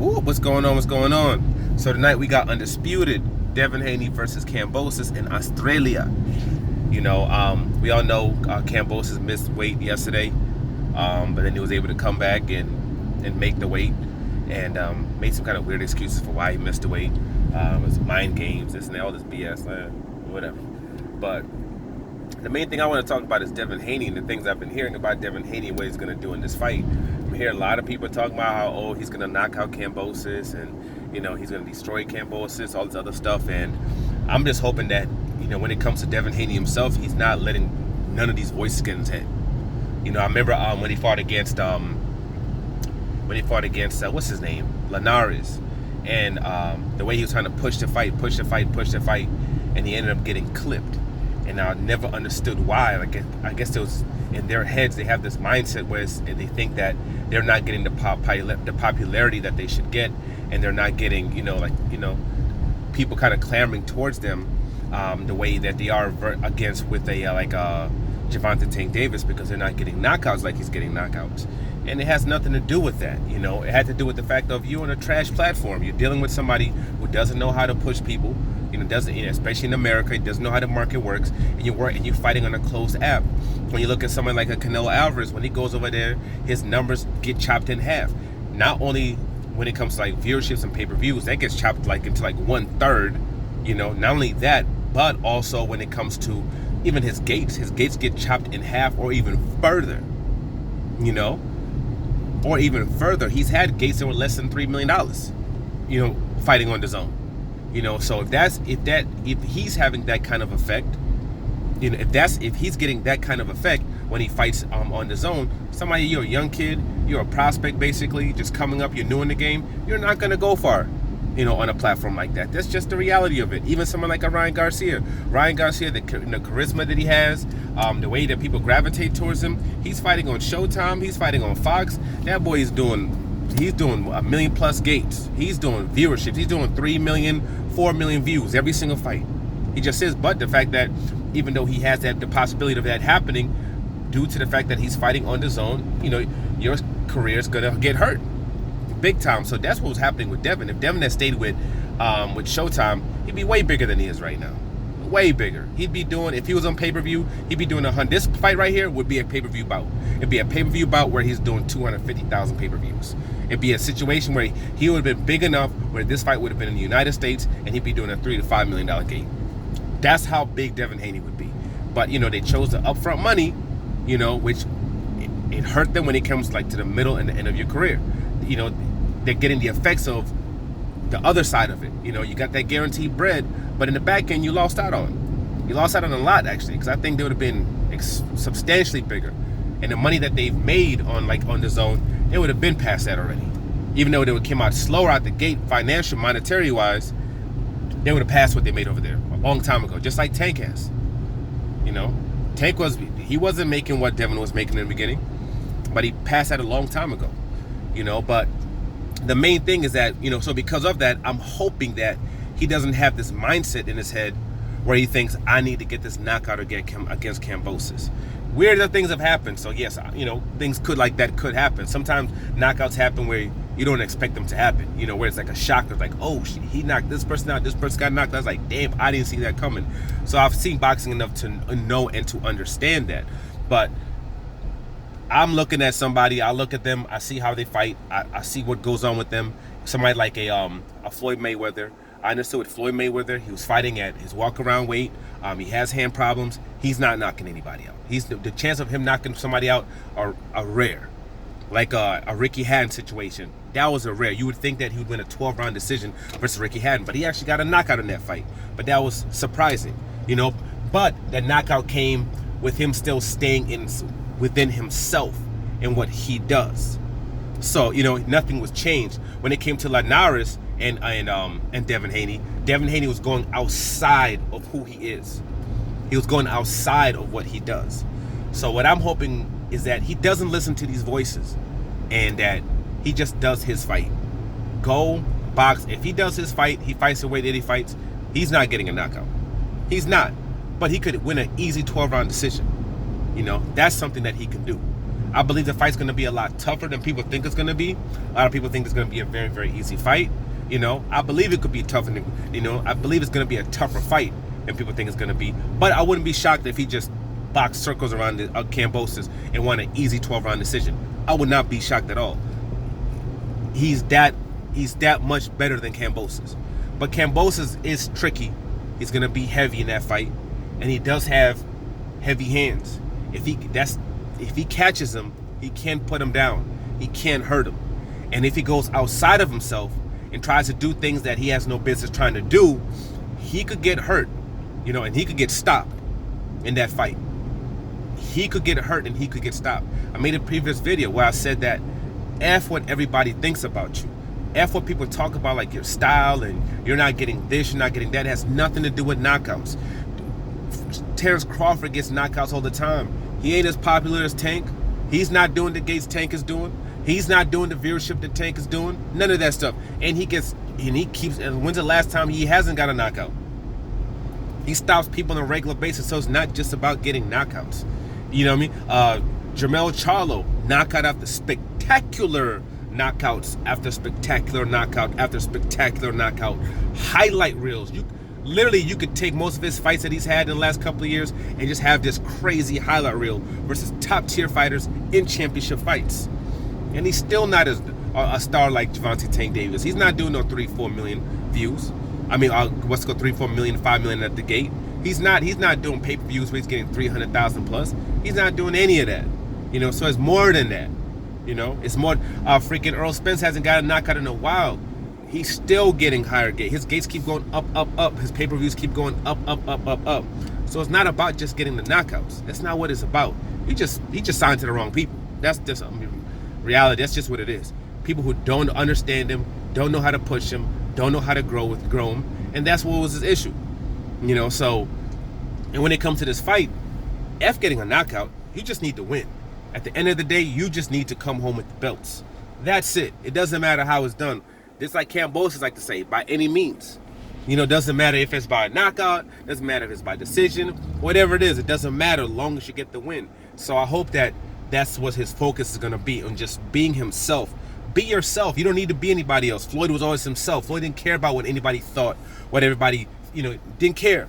Ooh, what's going on? What's going on? So tonight we got undisputed Devin Haney versus Kambosos in Australia. We all know Kambosos missed weight yesterday, but then he was able to come back and make the weight, and made some kind of weird excuses for why he missed the weight. It was mind games, this and that, all this BS, whatever. But the main thing I want to talk about is Devin Haney and the things I've been hearing about Devin Haney and what he's going to do in this fight. I'm hearing a lot of people talking about how, he's going to knock out Kambosos and, he's going to destroy Kambosos, all this other stuff. And I'm just hoping that, when it comes to Devin Haney himself, he's not letting none of these voices get in his head. I remember when he fought against, what's his name? Linares. And the way he was trying to push the fight, and he ended up getting clipped. And I never understood why. I guess it was in their heads, they have this mindset where they think that they're not getting the popularity that they should get, and they're not getting, people kind of clamoring towards them the way that they are against with a Gervonta Tank Davis, because they're not getting knockouts like he's getting knockouts. And it has nothing to do with that. It had to do with the fact of you on a trash platform. You're dealing with somebody who doesn't know how to push people. Doesn't, especially in America, he doesn't know how the market works, and you're fighting on a closed app. When you look at someone like a Canelo Alvarez, when he goes over there, his numbers get chopped in half. Not only when it comes to viewerships and pay-per-views, that gets chopped into 1/3. Not only that, but also when it comes to even his gates get chopped in half or even further. Or even further. He's had gates that were less than $3 million. Fighting on the zone. So if he's having that kind of effect, if he's getting that kind of effect when he fights on the zone, you're a young kid, you're a prospect basically, just coming up, you're new in the game, you're not gonna go far, on a platform like that. That's just the reality of it. Even someone like a Ryan Garcia, the charisma that he has, the way that people gravitate towards him, he's fighting on Showtime, he's fighting on Fox. That boy is doing 1 million plus gates. He's doing viewerships. He's doing 3 million, 4 million views every single fight. He just says, but the fact that even though he has the possibility of that happening, due to the fact that he's fighting on the zone, your career is gonna get hurt big time. So that's what was happening with Devin. If Devin had stayed with Showtime, he'd be way bigger than he is right now. Way bigger. He'd be doing, if he was on pay-per-view, he'd be doing this fight right here would be a pay-per-view bout. It'd be a pay-per-view bout where he's doing 250,000 pay-per-views. It'd be a situation where he would have been big enough where this fight would have been in the United States, and he'd be doing a $3 to $5 million gate. That's how big Devin Haney would be. But they chose the upfront money, which it hurt them when it comes to the middle and the end of your career. They're getting the effects of the other side of it. You got that guaranteed bread, but in the back end, you lost out on. You lost out on a lot, actually, because I think they would have been substantially bigger. And the money that they've made on the zone, it would have been past that already. Even though they would came out slower out the gate, financial, monetary wise, they would have passed what they made over there a long time ago, just like Tank has. Tank wasn't making what Devin was making in the beginning, but he passed that a long time ago. But the main thing is that, so because of that, I'm hoping that he doesn't have this mindset in his head where he thinks, I need to get this knockout against Kambosos. Weirder things have happened, so yes, things could happen. Sometimes knockouts happen where you don't expect them to happen, where it's like a shock of he knocked this person out, this person got knocked out. I was like, damn, I didn't see that coming. So I've seen boxing enough to know and to understand that. But I'm looking at somebody, I look at them, I see how they fight, I see what goes on with them. Somebody like a Floyd Mayweather. I understood with Floyd Mayweather, he was fighting at his walk-around weight. He has hand problems. He's not knocking anybody out. The chance of him knocking somebody out are rare. Like a Ricky Hatton situation. That was a rare. You would think that he would win a 12-round decision versus Ricky Hatton, but he actually got a knockout in that fight. But that was surprising, But that knockout came with him still staying within himself and what he does. So, nothing was changed. When it came to Linares and Devin Haney, Devin Haney was going outside of who he is. He was going outside of what he does. So what I'm hoping is that he doesn't listen to these voices and that he just does his fight. Go box. If he does his fight, he fights the way that he fights, he's not getting a knockout. He's not. But he could win an easy 12-round decision. That's something that he can do. I believe the fight's going to be a lot tougher than people think it's going to be. A lot of people think it's going to be a very, very easy fight. You know, I believe it could be tougher than, you know, I believe it's going to be a tougher fight than people think it's going to be. But I wouldn't be shocked if he just boxed circles around Kambosos and won an easy 12-round decision. I would not be shocked at all. He's that much better than Kambosos. But Kambosos is tricky. He's going to be heavy in that fight. And he does have heavy hands. If he catches him, he can put him down. He can hurt him. And if he goes outside of himself and tries to do things that he has no business trying to do, he could get hurt, you know, and he could get stopped in that fight. He could get hurt and he could get stopped. I made a previous video where I said that F what everybody thinks about you. F what people talk about, like your style and you're not getting this, you're not getting that. It has nothing to do with knockouts. Terrence Crawford gets knockouts all the time. He ain't as popular as Tank. He's not doing the gates Tank is doing. He's not doing the viewership that Tank is doing. None of that stuff. And when's the last time he hasn't got a knockout? He stops people on a regular basis, so it's not just about getting knockouts. You know what I mean? Jermell Charlo, knockout after spectacular knockouts after spectacular knockout after spectacular knockout. Highlight reels. You could take most of his fights that he's had in the last couple of years and just have this crazy highlight reel versus top tier fighters in championship fights. And he's still not a star like Gervonta Tank Davis. He's not doing no 3-4 million views. I mean, what's go 3-4 million, 5 million at the gate. He's not doing pay-per-views where he's getting 300,000 plus. He's not doing any of that. You know, so it's more than that. You know, it's more. Freaking Earl Spence hasn't got a knockout in a while. He's still getting higher gate. His gates keep going up, up, up. His pay-per-views keep going up, up, up, up, up. So it's not about just getting the knockouts. That's not what it's about. He just signed to the wrong people. That's just reality. That's just what it is. People who don't understand him, don't know how to push him, don't know how to grow him, and that's what was his issue. You know, so, and when it comes to this fight, F getting a knockout, you just need to win. At the end of the day, you just need to come home with the belts. That's it. It doesn't matter how it's done. Just like Kambosos like to say, by any means. You know, doesn't matter if it's by a knockout, doesn't matter if it's by decision, whatever it is, it doesn't matter as long as you get the win. So I hope that that's what his focus is going to be, on just being himself. Be yourself. You don't need to be anybody else. Floyd was always himself. Floyd didn't care about what anybody thought, what everybody, you know, didn't care.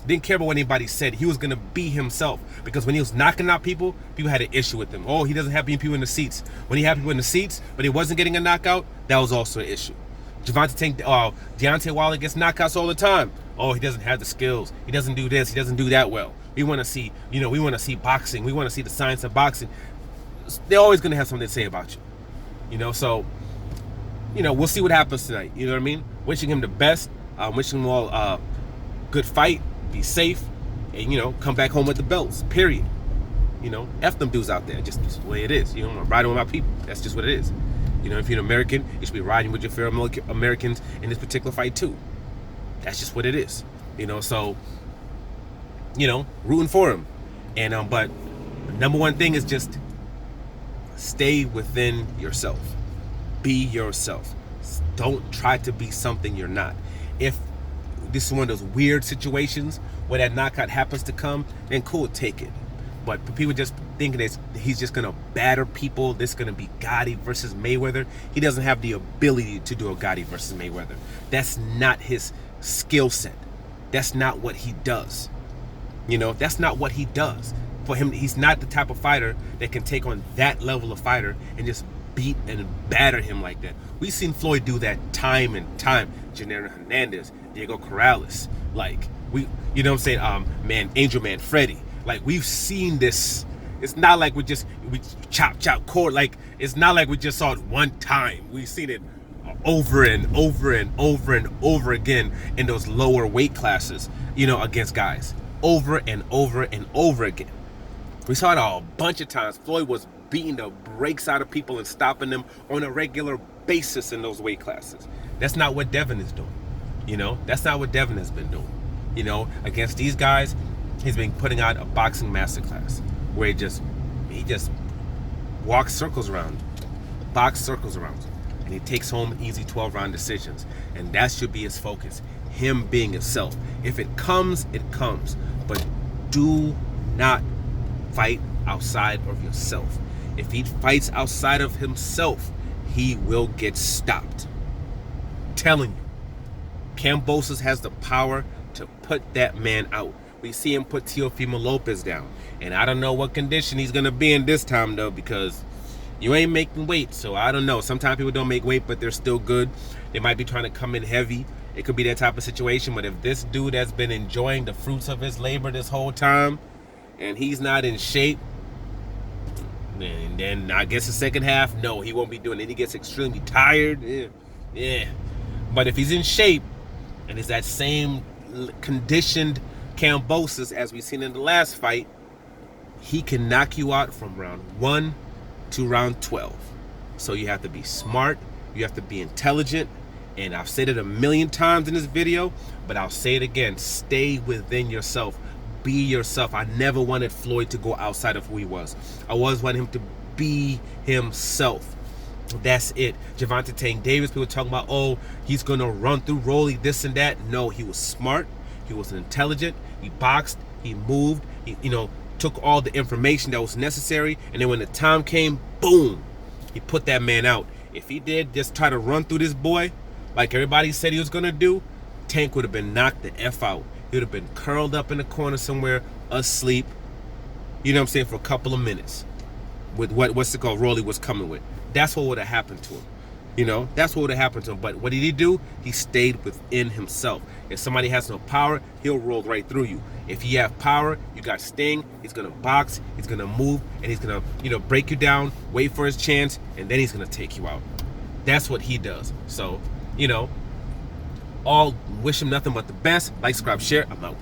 Didn't care about what anybody said. He was going to be himself, because when he was knocking out people, people had an issue with him. Oh, he doesn't have people in the seats. When he had people in the seats, but he wasn't getting a knockout, that was also an issue. Deontay Wilder gets knockouts all the time. Oh, he doesn't have the skills. He doesn't do this. He doesn't do that well. We want to see, you know, we want to see boxing. We want to see the science of boxing. They're always going to have something to say about you. You know, so, you know, we'll see what happens tonight. You know what I mean? Wishing him the best. Wishing him all good fight. Be safe. And, you know, come back home with the belts. Period. You know, F them dudes out there. Just the way it is. You know, I'm riding with my people. That's just what it is. You know, if you're an American, you should be riding with your fellow Americans in this particular fight too. That's just what it is. You know, so, you know, rooting for him. And but the number one thing is just stay within yourself. Be yourself. Don't try to be something you're not. If this is one of those weird situations where that knockout happens to come, then cool, take it. But people just thinking that he's just going to batter people, this is going to be Gotti versus Mayweather. He doesn't have the ability to do a Gotti versus Mayweather. That's not his skill set. That's not what he does. You know, that's not what he does. For him, he's not the type of fighter that can take on that level of fighter and just beat and batter him like that. We've seen Floyd do that time and time. Gennaro Hernandez, Diego Corrales, like, you know what I'm saying? Angel Man Freddy. Like, we've seen this. It's not like we chop cord. Like, it's not like we just saw it one time. We've seen it over and over and over and over again in those lower weight classes, you know, against guys. Over and over and over again. We saw it a bunch of times. Floyd was beating the brakes out of people and stopping them on a regular basis in those weight classes. That's not what Devin is doing. You know, that's not what Devin has been doing. You know, against these guys, he's been putting out a boxing masterclass where he just walks circles around, box circles around, and he takes home easy 12-round decisions. And that should be his focus, him being himself. If it comes, it comes. But do not fight outside of yourself. If he fights outside of himself, he will get stopped. I'm telling you. Kambosos has the power to put that man out. We see him put Teofimo Lopez down. And I don't know what condition he's going to be in this time, though, because you ain't making weight. So I don't know. Sometimes people don't make weight, but they're still good. They might be trying to come in heavy. It could be that type of situation. But if this dude has been enjoying the fruits of his labor this whole time, and he's not in shape, and then I guess the second half, no, he won't be doing it. He gets extremely tired. Yeah. But if he's in shape, and is that same conditioned Kambosos as we've seen in the last fight, he can knock you out from round 1 to round 12. So you have to be smart, you have to be intelligent, and I've said it a million times in this video, but I'll say it again, stay within yourself. Be yourself. I never wanted Floyd to go outside of who he was. I always wanted him to be himself. That's it. Gervonta Tank Davis, people talking about, oh, he's going to run through Rolly, this and that. No, he was smart. He was intelligent. He boxed. He moved. He, took all the information that was necessary. And then when the time came, boom, he put that man out. If he did just try to run through this boy like everybody said he was going to do, Tank would have been knocked the F out. He would have been curled up in the corner somewhere, asleep, for a couple of minutes with what's it called, Rolly was coming with. That's what would have happened to him. That's what would have happened to him. But what did he do? He stayed within himself. If somebody has no power, he'll roll right through you. If you have power, you got Sting, he's going to box, he's going to move, and he's going to, break you down, wait for his chance, and then he's going to take you out. That's what he does. So, all wish him nothing but the best. Like, subscribe, share. I'm out.